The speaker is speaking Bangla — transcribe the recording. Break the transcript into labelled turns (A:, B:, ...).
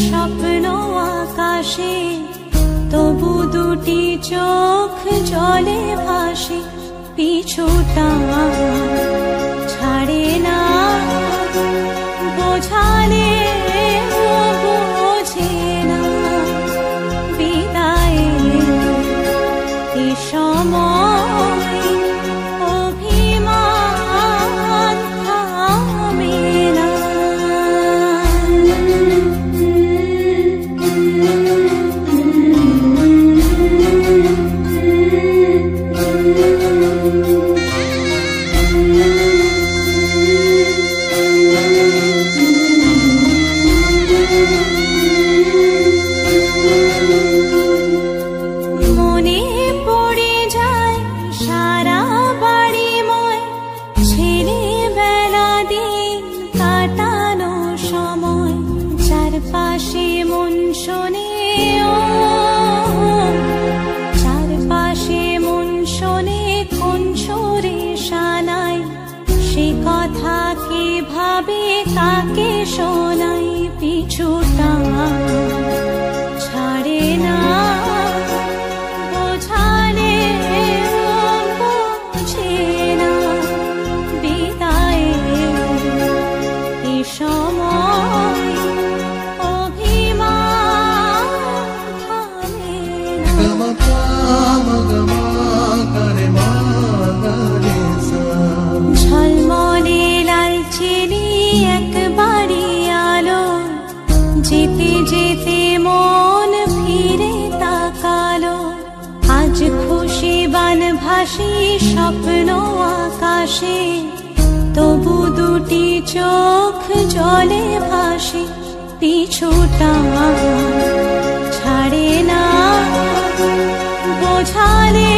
A: স্বপ্ন আকাশে তবু দুটি চোখ জলে ভাসে পিছুটা ছাড়ে না বোঝালে বোঝে না বিদায় এ সময় অভিমান থামে না। কাকে শোনাই পিছুটা ছাড়ে না বোঝালে বোঝে না বিদায় এ সময় অভিমান থামে না। ঝলমলে লালচেলি একবারই আলো যেতে যেতে মন ফিরে তাকালো আজ খুশি বান ভাসি স্বপ্ন আকাশে তবু দুটি চোখ জলে ভাসে পিছুটা ছাড়ে না বোঝালে